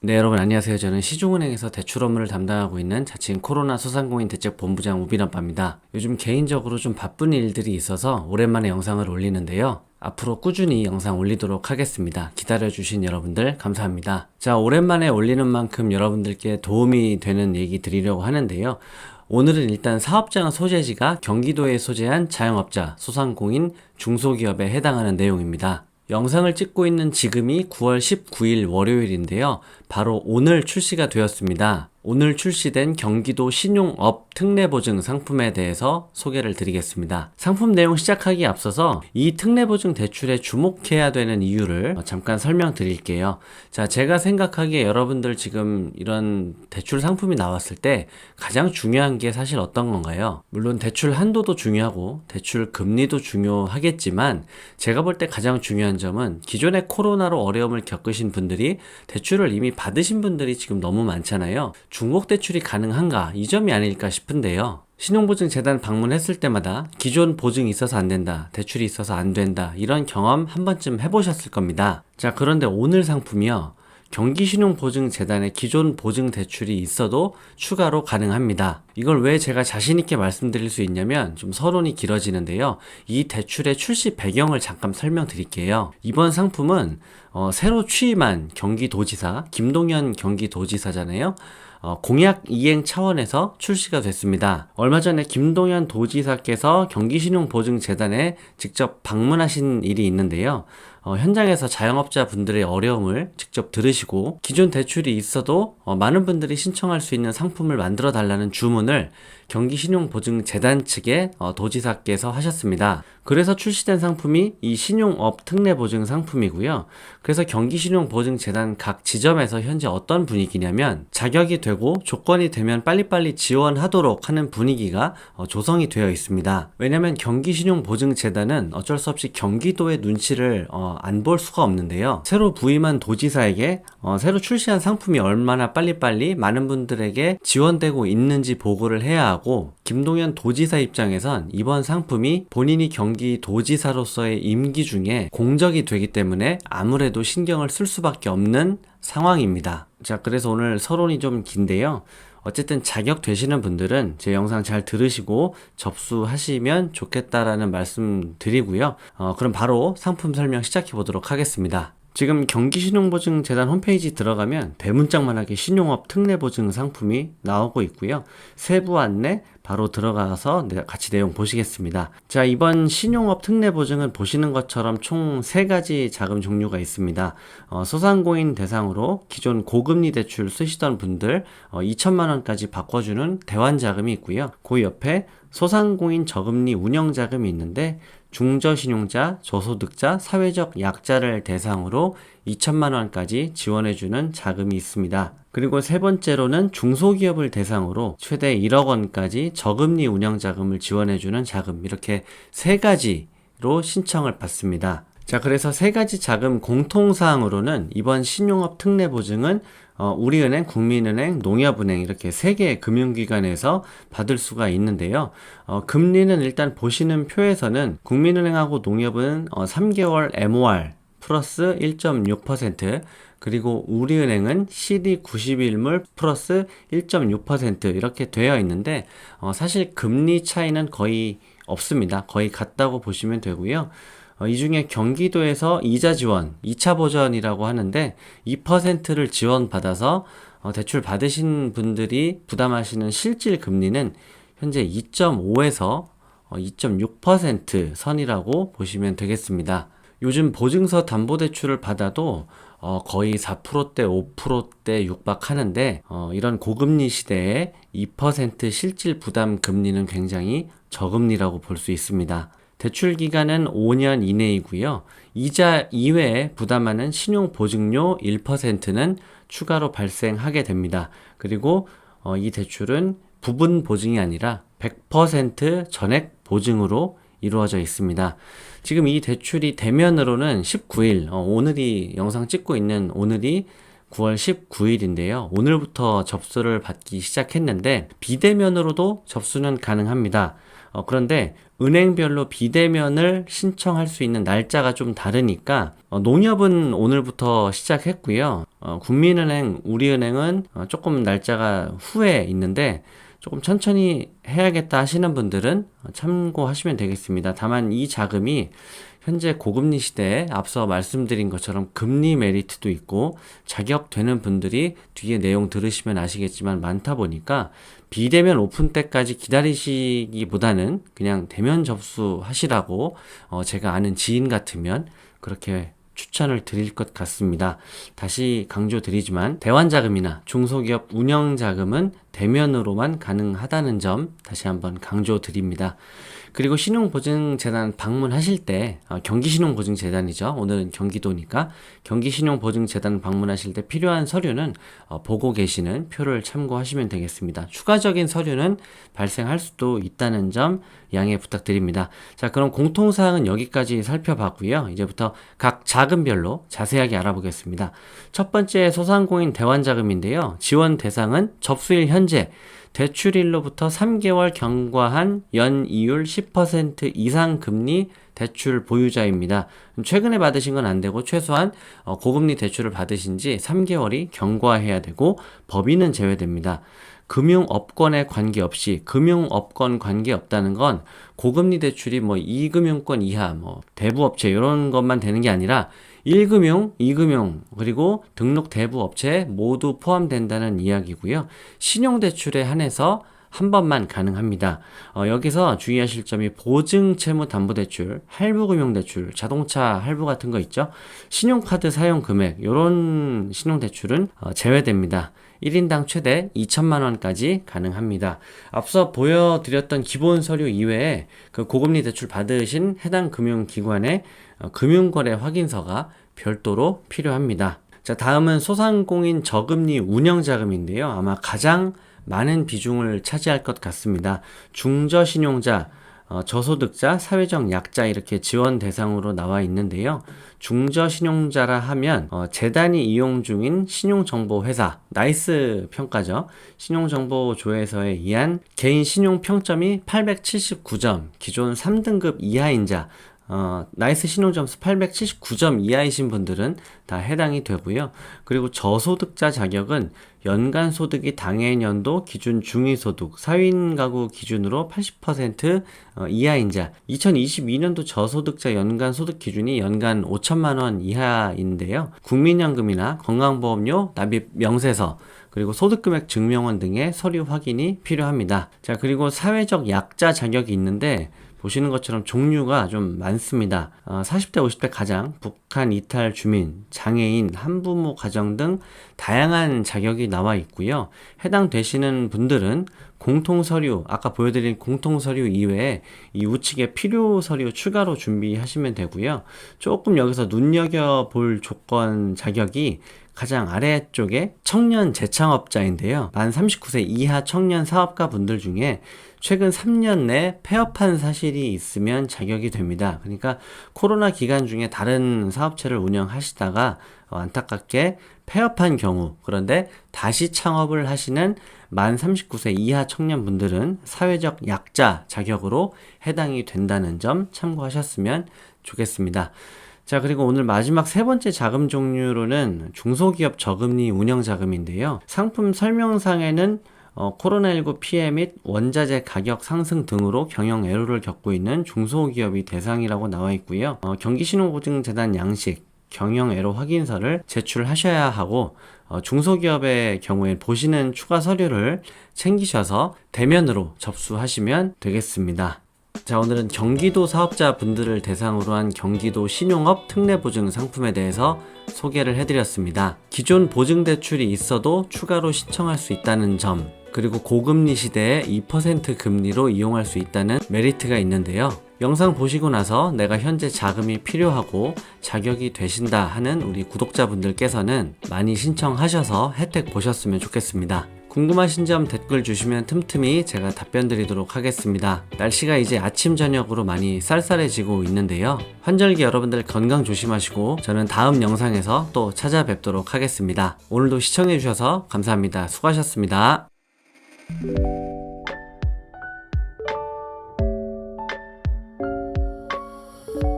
네, 여러분 안녕하세요. 저는 시중은행에서 대출 업무를 담당하고 있는 자칭 코로나 소상공인 대책 본부장 우빈아빠입니다. 요즘 개인적으로 좀 바쁜 일들이 있어서 오랜만에 영상을 올리는데요. 앞으로 꾸준히 영상 올리도록 하겠습니다. 기다려주신 여러분들 감사합니다. 자, 오랜만에 올리는 만큼 여러분들께 도움이 되는 얘기 드리려고 하는데요. 오늘은 일단 사업장 소재지가 경기도에 소재한 자영업자, 소상공인, 중소기업에 해당하는 내용입니다. 영상을 찍고 있는 지금이 9월 19일 월요일인데요. 바로 오늘 출시가 되었습니다. 오늘 출시된 경기도 신용업 특례보증 상품에 대해서 소개를 드리겠습니다. 상품 내용 시작하기에 앞서서 이 특례보증 대출에 주목해야 되는 이유를 잠깐 설명드릴게요. 자, 제가 생각하기에 여러분들 지금 이런 대출 상품이 나왔을 때 가장 중요한 게 사실 어떤 건가요? 물론 대출 한도도 중요하고 대출 금리도 중요하겠지만 제가 볼 때 가장 중요한 점은 기존의 코로나로 어려움을 겪으신 분들이 대출을 이미 받으신 분들이 지금 너무 많잖아요. 중복 대출이 가능한가? 이 점이 아닐까 싶은데요. 신용보증재단 방문했을 때마다 기존 보증이 있어서 안 된다, 대출이 있어서 안 된다, 이런 경험 한 번쯤 해보셨을 겁니다. 자, 그런데 오늘 상품이요. 경기신용보증재단에 기존 보증 대출이 있어도 추가로 가능합니다. 이걸 왜 제가 자신있게 말씀드릴 수 있냐면 좀 서론이 길어지는데요. 이 대출의 출시 배경을 잠깐 설명드릴게요. 이번 상품은 새로 취임한 경기도지사, 김동연 경기도지사잖아요. 공약 이행 차원에서 출시가 됐습니다. 얼마 전에 김동연 도지사께서 경기신용보증재단에 직접 방문하신 일이 있는데요. 현장에서 자영업자 분들의 어려움을 직접 들으시고 기존 대출이 있어도 많은 분들이 신청할 수 있는 상품을 만들어 달라는 주문을 경기신용보증재단 측에 도지사께서 하셨습니다. 그래서 출시된 상품이 이 신용업 특례보증 상품이고요. 그래서 경기신용보증재단 각 지점에서 현재 어떤 분위기냐면 자격이 되고 조건이 되면 빨리빨리 지원하도록 하는 분위기가 조성이 되어 있습니다. 왜냐하면 경기신용보증재단은 어쩔 수 없이 경기도의 눈치를 안 볼 수가 없는데요. 새로 부임한 도지사에게 새로 출시한 상품이 얼마나 빨리빨리 많은 분들에게 지원되고 있는지 보고를 해야 하고, 김동연 도지사 입장에선 이번 상품이 본인이 경기도지사로서의 임기 중에 공적이 되기 때문에 아무래도 신경을 쓸 수밖에 없는 상황입니다. 자, 그래서 오늘 서론이 좀 긴데요. 어쨌든 자격 되시는 분들은 제 영상 잘 들으시고 접수하시면 좋겠다라는 말씀 드리고요. 그럼 바로 상품 설명 시작해 보도록 하겠습니다. 지금 경기신용보증재단 홈페이지 들어가면 대문짝만하게 신용업 특례보증 상품이 나오고 있고요. 세부 안내 바로 들어가서 같이 내용 보시겠습니다. 자, 이번 신용업 특례보증은 보시는 것처럼 총 3가지 자금 종류가 있습니다. 소상공인 대상으로 기존 고금리 대출 쓰시던 분들 2천만 원까지 바꿔주는 대환자금이 있고요. 그 옆에 소상공인 저금리 운영자금이 있는데 중저신용자, 저소득자, 사회적 약자를 대상으로 2천만 원까지 지원해주는 자금이 있습니다. 그리고 세 번째로는 중소기업을 대상으로 최대 1억 원까지 저금리 운영자금을 지원해주는 자금, 이렇게 3가지로 신청을 받습니다. 자, 그래서 3가지 자금 공통사항으로는 이번 신용업 특례보증은 우리은행, 국민은행, 농협은행 이렇게 3개의 금융기관에서 받을 수가 있는데요. 금리는 일단 보시는 표에서는 국민은행하고 농협은 3개월 MOR 플러스 1.6%, 그리고 우리은행은 CD 90일물 플러스 1.6% 이렇게 되어 있는데 사실 금리 차이는 거의 없습니다. 거의 같다고 보시면 되고요. 이 중에 경기도에서 이자 지원, 2차 보전이라고 하는데 2%를 지원받아서 대출 받으신 분들이 부담하시는 실질 금리는 현재 2.5에서 2.6% 선이라고 보시면 되겠습니다. 요즘 보증서 담보대출을 받아도 거의 4%대, 5%대 육박하는데 이런 고금리 시대에 2% 실질 부담 금리는 굉장히 저금리라고 볼 수 있습니다. 대출 기간은 5년 이내이고요. 이자 이외에 부담하는 신용보증료 1%는 추가로 발생하게 됩니다. 그리고 이 대출은 부분 보증이 아니라 100% 전액 보증으로 이루어져 있습니다. 지금 이 대출이 대면으로는 19일, 오늘이 영상 찍고 있는 오늘이 9월 19일인데요. 오늘부터 접수를 받기 시작했는데 비대면으로도 접수는 가능합니다. 그런데 은행별로 비대면을 신청할 수 있는 날짜가 좀 다르니까 농협은 오늘부터 시작했고요. 국민은행, 우리은행은 조금 날짜가 후에 있는데 조금 천천히 해야겠다 하시는 분들은 참고하시면 되겠습니다. 다만 이 자금이 현재 고금리 시대에 앞서 말씀드린 것처럼 금리 메리트도 있고 자격되는 분들이 뒤에 내용 들으시면 아시겠지만 많다 보니까 비대면 오픈 때까지 기다리시기보다는 그냥 대면 접수하시라고 제가 아는 지인 같으면 그렇게 추천을 드릴 것 같습니다. 다시 강조드리지만 대환자금이나 중소기업 운영자금은 대면으로만 가능하다는 점 다시 한번 강조드립니다. 그리고 신용보증재단 방문하실 때 경기신용보증재단이죠. 오늘은 경기도니까 경기신용보증재단 방문하실 때 필요한 서류는 보고 계시는 표를 참고하시면 되겠습니다. 추가적인 서류는 발생할 수도 있다는 점 양해 부탁드립니다. 자, 그럼 공통사항은 여기까지 살펴봤고요. 이제부터 각 자금별로 자세하게 알아보겠습니다. 첫 번째 소상공인 대환자금인데요. 지원 대상은 접수일 현재 대출일로부터 3개월 경과한 연이율 10% 이상 금리 대출 보유자입니다. 최근에 받으신 건 안 되고 최소한 고금리 대출을 받으신 지 3개월이 경과해야 되고 법인은 제외됩니다. 금융업권에 관계없이 금융업권 관계없다는 건 고금리 대출이 2금융권 이하 대부업체 이런 것만 되는 게 아니라 1금융, 2금융, 그리고 등록 대부업체에 모두 포함된다는 이야기고요. 신용대출에 한해서 한 번만 가능합니다. 여기서 주의하실 점이 보증채무담보대출, 할부금융대출, 자동차 할부 같은 거 있죠. 신용카드 사용 금액 이런 신용대출은 제외됩니다. 1인당 최대 2천만 원까지 가능합니다. 앞서 보여드렸던 기본 서류 이외에 그 고금리 대출 받으신 해당 금융기관의 금융거래 확인서가 별도로 필요합니다. 자, 다음은 소상공인 저금리 운영자금인데요. 아마 가장 많은 비중을 차지할 것 같습니다. 중저신용자, 저소득자, 사회적 약자 이렇게 지원 대상으로 나와 있는데요. 중저신용자라 하면 재단이 이용 중인 신용정보회사, 나이스 평가죠. 신용정보조회서에 의한 개인 신용평점이 879점, 기존 3등급 이하인 자, 나이스 신용점수 879점 이하이신 분들은 다 해당이 되고요. 그리고 저소득자 자격은 연간 소득이 당해년도 기준 중위소득, 4인 가구 기준으로 80% 이하인 자, 2022년도 저소득자 연간 소득 기준이 연간 5천만 원 이하인데요. 국민연금이나 건강보험료 납입 명세서, 그리고 소득금액 증명원 등의 서류 확인이 필요합니다. 자, 그리고 사회적 약자 자격이 있는데 보시는 것처럼 종류가 좀 많습니다. 40대, 50대 가장, 북한 이탈 주민, 장애인, 한부모 가정 등 다양한 자격이 나와 있고요. 해당되시는 분들은 공통서류, 아까 보여드린 공통서류 이외에 이 우측에 필요 서류 추가로 준비하시면 되고요. 조금 여기서 눈여겨볼 조건 자격이 가장 아래쪽에 청년 재창업자인데요. 만 39세 이하 청년 사업가 분들 중에 최근 3년 내 폐업한 사실이 있으면 자격이 됩니다. 그러니까 코로나 기간 중에 다른 사업체를 운영하시다가 안타깝게 폐업한 경우, 그런데 다시 창업을 하시는 만 39세 이하 청년분들은 사회적 약자 자격으로 해당이 된다는 점 참고하셨으면 좋겠습니다. 자, 그리고 오늘 마지막 세 번째 자금 종류로는 중소기업 저금리 운영자금인데요. 상품 설명상에는 코로나19 피해 및 원자재 가격 상승 등으로 경영 애로를 겪고 있는 중소기업이 대상이라고 나와 있고요. 경기신용보증재단 양식 경영 애로 확인서를 제출하셔야 하고 중소기업의 경우에 보시는 추가 서류를 챙기셔서 대면으로 접수하시면 되겠습니다. 자, 오늘은 경기도 사업자분들을 대상으로 한 경기도 신용업 특례보증 상품에 대해서 소개를 해드렸습니다. 기존 보증대출이 있어도 추가로 신청할 수 있다는 점, 그리고 고금리 시대에 2% 금리로 이용할 수 있다는 메리트가 있는데요. 영상 보시고 나서 내가 현재 자금이 필요하고 자격이 되신다 하는 우리 구독자분들께서는 많이 신청하셔서 혜택 보셨으면 좋겠습니다. 궁금하신 점 댓글 주시면 틈틈이 제가 답변 드리도록 하겠습니다. 날씨가 이제 아침 저녁으로 많이 쌀쌀해지고 있는데요. 환절기 여러분들 건강 조심하시고 저는 다음 영상에서 또 찾아뵙도록 하겠습니다. 오늘도 시청해 주셔서 감사합니다. 수고하셨습니다.